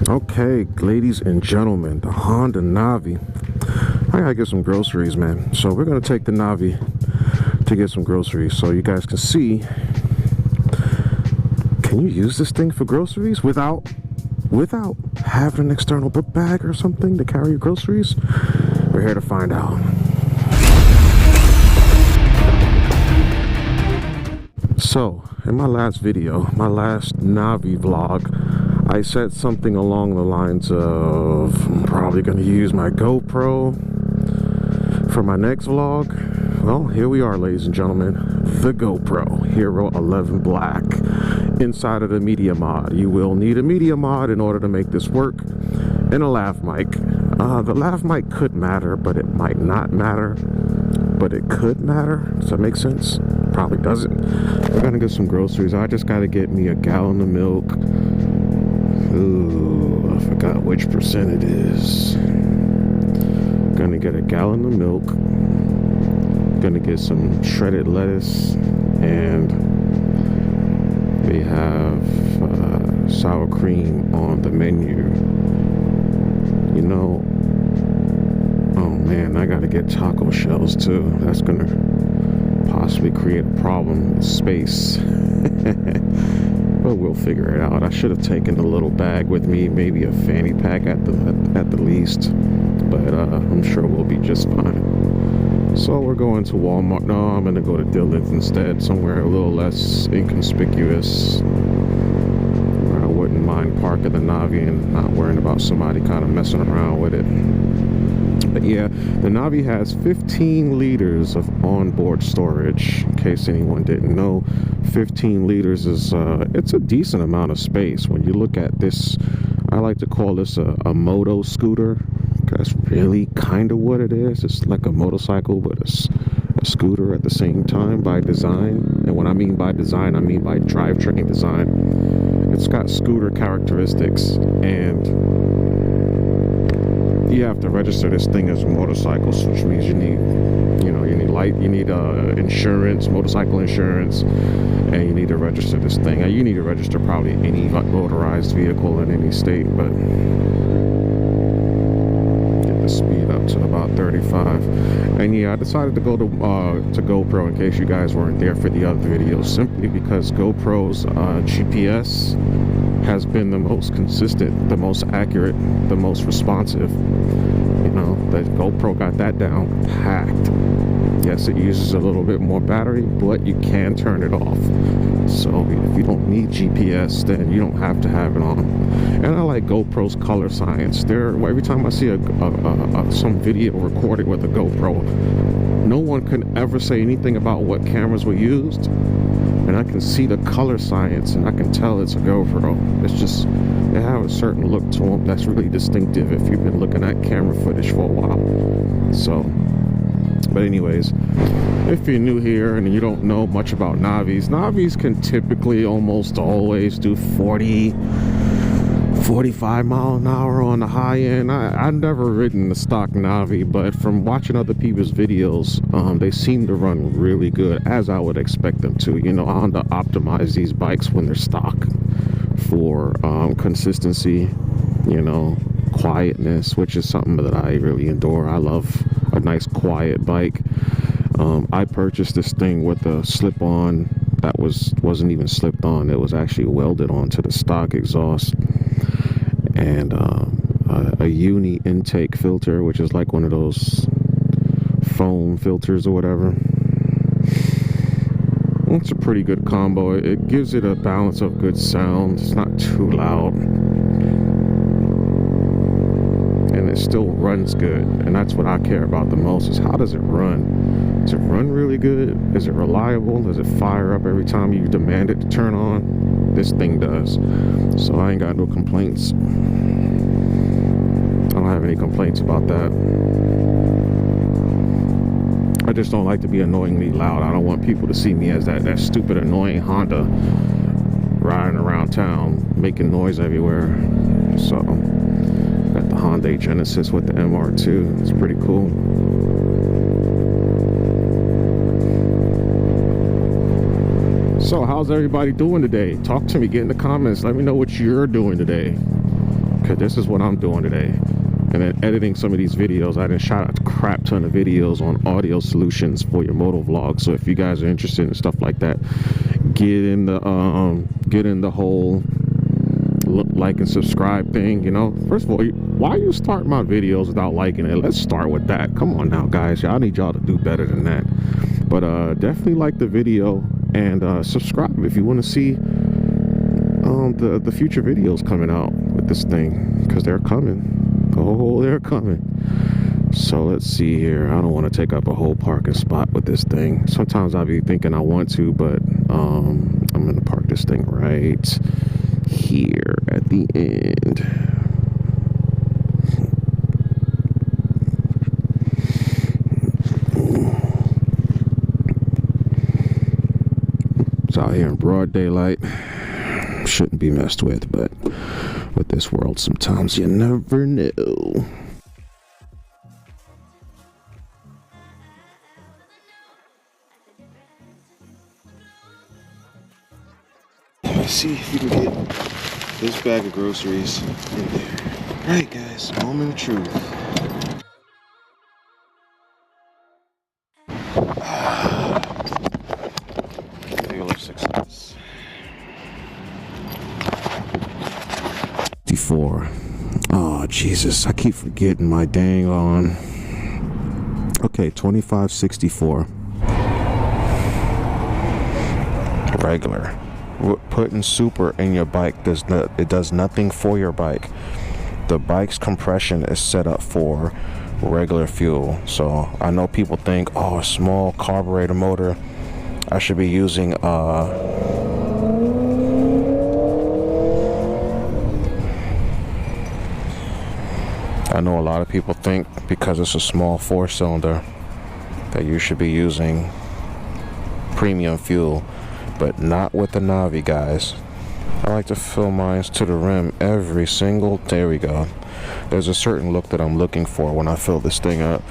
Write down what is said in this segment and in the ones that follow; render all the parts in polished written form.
Okay, ladies and gentlemen, the Honda Navi. I gotta get some groceries, man. So we're gonna take the Navi to get some groceries so you guys can see. Can you use this thing for groceries without having an external book bag or something to carry your groceries? We're here to find out. So, in my last video, my last NaviVlog, I said something along the lines of I'm probably going to use my GoPro for my next vlog. Well, here we are, ladies and gentlemen. The GoPro Hero 11 Black inside of the media mod. You will need a media mod in order to make this work, and a lav mic. The lav mic could matter, but it might not matter. But it could matter. Does that make sense? Probably doesn't. We're gonna get some groceries. I just gotta get me a gallon of milk. Ooh, I forgot which percent it is. Gonna get a gallon of milk. Gonna get some shredded lettuce, and they have sour cream on the menu. You know, oh man, I gotta get taco shells too. That's gonna possibly create a problem with space. But we'll figure it out. I should have taken a little bag with me, maybe a fanny pack at the least, but I'm sure we'll be just fine. So we're going to Walmart. No, I'm gonna go to Dillon's instead, somewhere a little less inconspicuous, where I wouldn't mind parking the Navi and not worrying about somebody kind of messing around with it. But yeah, the Navi has 15 liters of onboard storage. In case anyone didn't know, 15 liters is it's a decent amount of space. When you look at this, I like to call this a moto scooter. That's really kind of what it is. It's like a motorcycle, but a scooter at the same time by design. And when I mean by design, I mean by drivetrain design. It's got scooter characteristics, and you have to register this thing as a motorcycle, which means you need insurance, motorcycle insurance, and you need to register this thing. And you need to register probably any motorized vehicle in any state, but get the speed up to about 35. And yeah, I decided to go to GoPro in case you guys weren't there for the other videos, simply because GoPro's GPS has been the most consistent, the most accurate, the most responsive. You know, the GoPro got that down packed. Yes, it uses a little bit more battery, but you can turn it off. So if you don't need GPS, then you don't have to have it on. And I like GoPro's color science. Every time I see some video recorded with a GoPro, no one can ever say anything about what cameras were used, and I can see the color science, and I can tell it's a GoPro. It's just, they have a certain look to them that's really distinctive if you've been looking at camera footage for a while. So, but anyways, if you're new here and you don't know much about Navis can typically almost always do 45 mile an hour on the high end. I've never ridden the stock Navi, but from watching other people's videos, they seem to run really good, as I would expect them to. You know, Honda optimize these bikes when they're stock for consistency, you know, quietness, which is something that I really adore. I love a nice quiet bike. I purchased this thing with a slip-on that wasn't even slipped on. It was actually welded onto the stock exhaust, and a uni intake filter, which is like one of those foam filters or whatever. It's a pretty good combo. It gives it a balance of good sound. It's not too loud, and it still runs good. And that's what I care about the most, is how does it run? Does it run really good? Is it reliable? Does it fire up every time you demand it to turn on? This thing does. So I ain't got no complaints. I don't have any complaints about that. I just don't like to be annoyingly loud. I don't want people to see me as that stupid annoying Honda riding around town making noise everywhere. So got the Hyundai Genesis with the MR2. It's pretty cool. So how's everybody doing today? Talk to me, get in the comments, let me know what you're doing today. because this is what I'm doing today. And then editing some of these videos. I done shot a crap ton of videos on audio solutions for your motovlog. So if you guys are interested in stuff like that, get in the whole like and subscribe thing. You know, first of all, why you start my videos without liking it? Let's start with that. Come on now, guys. I need y'all to do better than that. But definitely like the video and subscribe if you want to see the future videos coming out with this thing, because they're coming. Oh, they're coming. So let's see here. I don't want to take up a whole parking spot with this thing. Sometimes I'll be thinking I want to, but I'm gonna park this thing right here at the end. It's out here in broad daylight. Shouldn't be messed with, but with this world sometimes you never know. Let's see if you can get this bag of groceries in there. Right, guys, moment of truth. Feel of success. 54. Oh, Jesus, I keep forgetting my dang on. Okay, 2564. Regular. Putting super in your bike does nothing for your bike. The bike's compression is set up for regular fuel. So I know people think, oh, a small carburetor motor, I should be using I know a lot of people think because it's a small 4-cylinder that you should be using premium fuel, but not with the Navi, guys. I like to fill mine to the rim every single, there we go. There's a certain look that I'm looking for when I fill this thing up.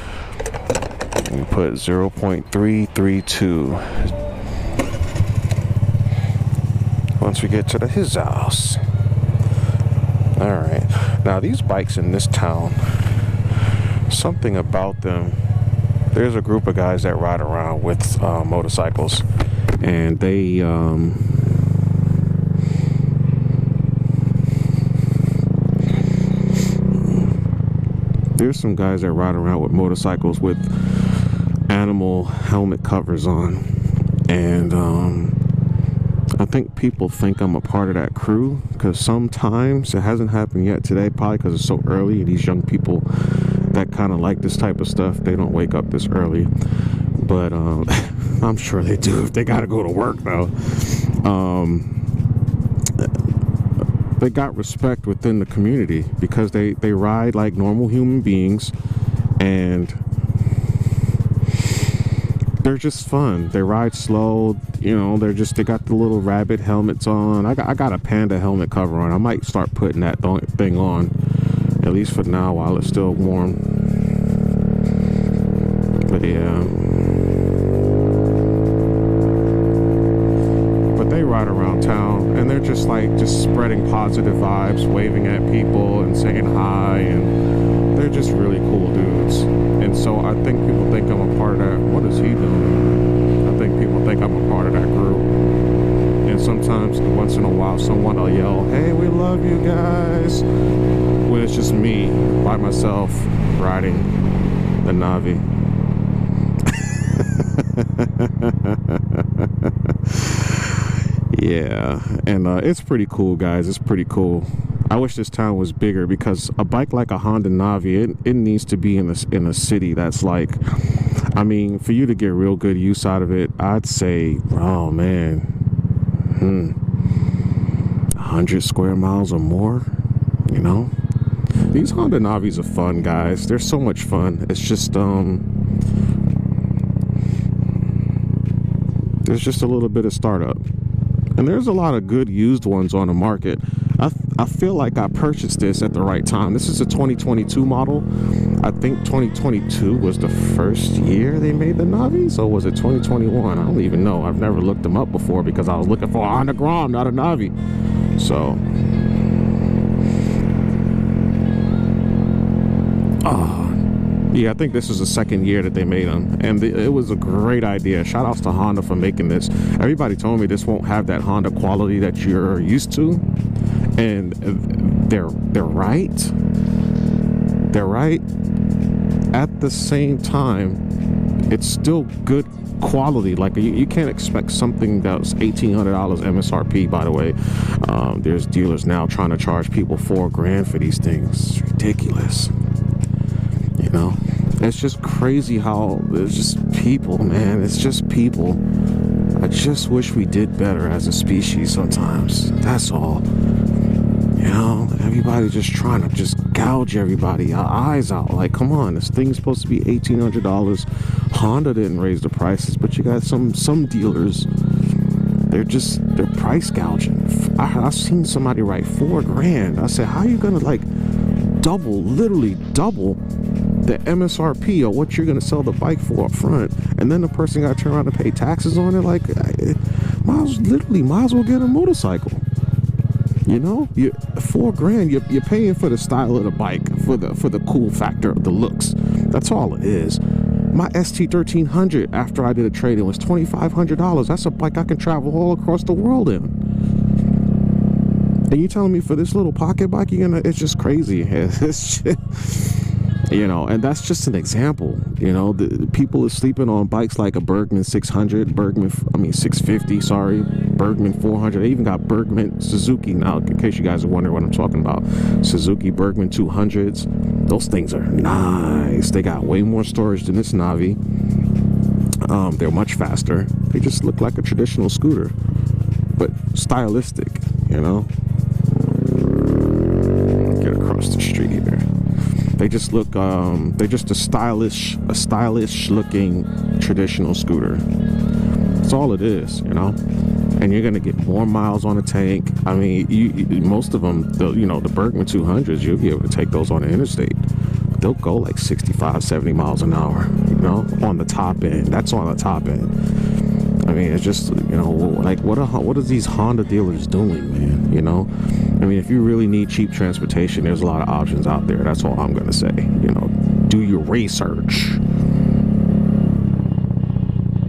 You put 0.332. Once we get to his house. All right, now these bikes in this town, something about them, there's a group of guys that ride around with motorcycles, and they there's some guys that ride around with motorcycles with animal helmet covers on, and I think people think I'm a part of that crew, because sometimes, it hasn't happened yet today, probably because it's so early, and these young people that kind of like this type of stuff, they don't wake up this early. But I'm sure they do if they got to go to work, though. They got respect within the community because they ride like normal human beings, and they're just fun. They ride slow, you know. They got the little rabbit helmets on. I got a Panda helmet cover on. I might start putting that thing on, at least for now while it's still warm. But yeah, but they ride around town, and they're just spreading positive vibes, waving at people and saying hi, and they're just really cool dudes. And so I think people think I'm a part of that. What is he doing? I think people think I'm a part of that group. And sometimes, once in a while, someone will yell, "Hey, we love you guys," when it's just me by myself riding the Navi. Yeah, and it's pretty cool, guys. It's pretty cool. I wish this town was bigger, because a bike like a Honda Navi, it needs to be in a city that's like, I mean, for you to get real good use out of it, I'd say, oh man, 100 square miles or more, you know? These Honda Navis are fun, guys. They're so much fun. It's just, there's just a little bit of startup. And there's a lot of good used ones on the market. I feel like I purchased this at the right time. This is a 2022 model. I think 2022 was the first year they made the Navis, or was it 2021? I don't even know. I've never looked them up before because I was looking for a Honda Grom, not a Navi. So Yeah, I think this is the second year that they made them, and it was a great idea. Shout outs to Honda for making this. Everybody told me this won't have that Honda quality that you're used to, and they're right. They're right. At the same time, it's still good quality. Like you can't expect something that's $1,800 MSRP. By the way, there's dealers now trying to charge people $4,000 for these things. It's ridiculous. You know, it's just crazy how there's just people, man. It's just people. I just wish we did better as a species sometimes. That's all. You know, everybody just trying to just gouge everybody our eyes out. Like, come on, this thing's supposed to be $1,800. Honda didn't raise the prices, but you got some dealers. They're price gouging. I seen somebody write $4,000. I said, how are you gonna like literally double the MSRP or what you're gonna sell the bike for up front, and then the person got to turn around and pay taxes on it? Like, might as well get a motorcycle. You know, $4,000. You're paying for the style of the bike, for the cool factor of the looks. That's all it is. My ST1300 after I did a trade-in was $2,500. That's a bike I can travel all across the world in. And you telling me for this little pocket bike, it's just crazy. It's just, you know, and that's just an example. You know, the people are sleeping on bikes like a Bergman 600, 650, sorry, Bergman 400. They even got Bergman Suzuki now, in case you guys are wondering what I'm talking about. Suzuki Bergman 200s. Those things are nice. They got way more storage than this Navi. They're much faster. They just look like a traditional scooter, but stylistic, you know. Get across the street here. They just look, they're just a stylish looking traditional scooter. That's all it is, you know. And you're gonna get more miles on a tank. I mean, most of them, the Bergman 200s, you'll be able to take those on the interstate. They'll go like 65, 70 miles an hour, you know, on the top end. That's on the top end. I mean, it's just, you know, like what are these Honda dealers doing, man? You know, I mean, if you really need cheap transportation, there's a lot of options out there. That's all I'm gonna say. You know, do your research.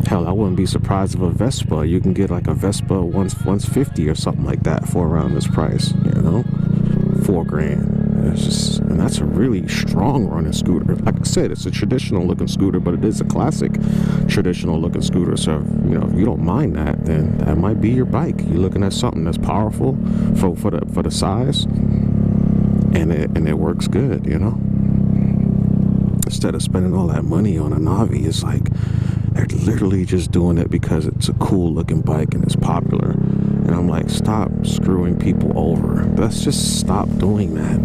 Hell, I wouldn't be surprised if a Vespa, you can get like a Vespa 150 or something like that for around this price. You know, $4,000. It's just, and that's a really strong running scooter. Like I said, it's a traditional looking scooter, but it is a classic traditional looking scooter. So, you know, if you don't mind that, then that might be your bike. You're looking at something that's powerful for the size, and it works good, you know. Instead of spending all that money on a Navi, it's like they're literally just doing it because it's a cool looking bike and it's popular. And I'm like, stop screwing people over. Let's just stop doing that.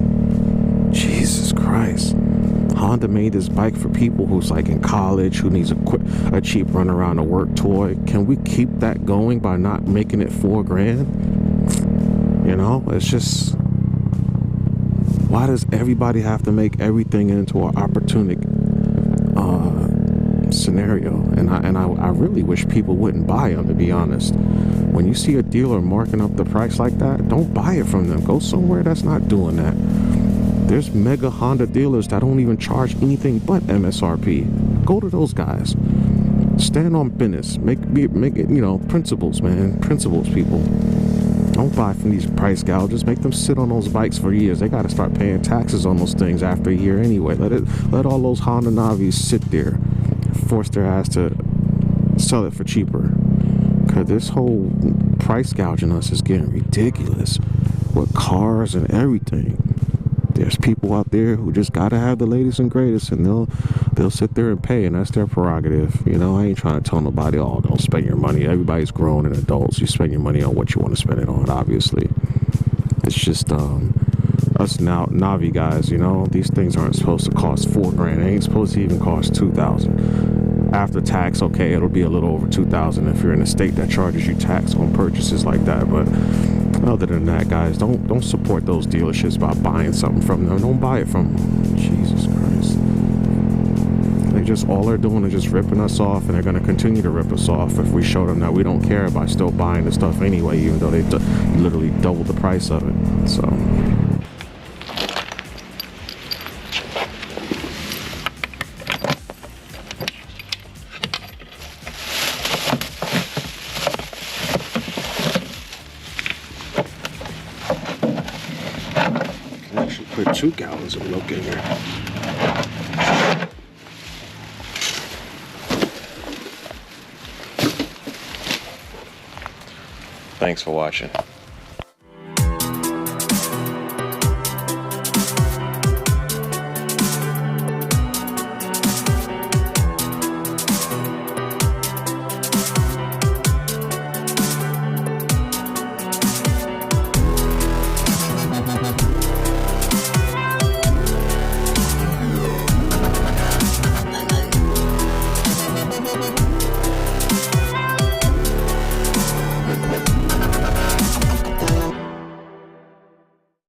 Jesus Christ. Honda made this bike for people who's like in college, who needs a cheap run around a work toy. Can we keep that going by not making it $4,000? You know, it's just, why does everybody have to make everything into an opportunistic scenario? And I really wish people wouldn't buy them, to be honest. When you see a dealer marking up the price like that, don't buy it from them. Go somewhere that's not doing that. There's mega Honda dealers that don't even charge anything but MSRP. Go to those guys. Stand on business. Make it, you know, principles, man. Principles, people. Don't buy from these price gougers. Make them sit on those bikes for years. They got to start paying taxes on those things after a year anyway. Let all those Honda Navis sit there. Force their ass to sell it for cheaper. Because this whole price gouging us is getting ridiculous with cars and everything. There's people out there who just gotta have the latest and greatest, and they'll sit there and pay, and that's their prerogative. You know, I ain't trying to tell nobody, oh, don't spend your money. Everybody's grown and adults. You spend your money on what you want to spend it on, obviously. It's just us now Navi guys, you know, these things aren't supposed to cost $4,000. They ain't supposed to even cost $2,000. After tax, okay, it'll be a little over $2,000 if you're in a state that charges you tax on purchases like that. But other than that, guys, don't support those dealerships by buying something from them. Don't buy it from them. Jesus Christ. They just, all they're doing is just ripping us off, and they're going to continue to rip us off if we show them that we don't care by still buying the stuff anyway, even though they literally doubled the price of it. So put 2 gallons of milk in here. Thanks for watching.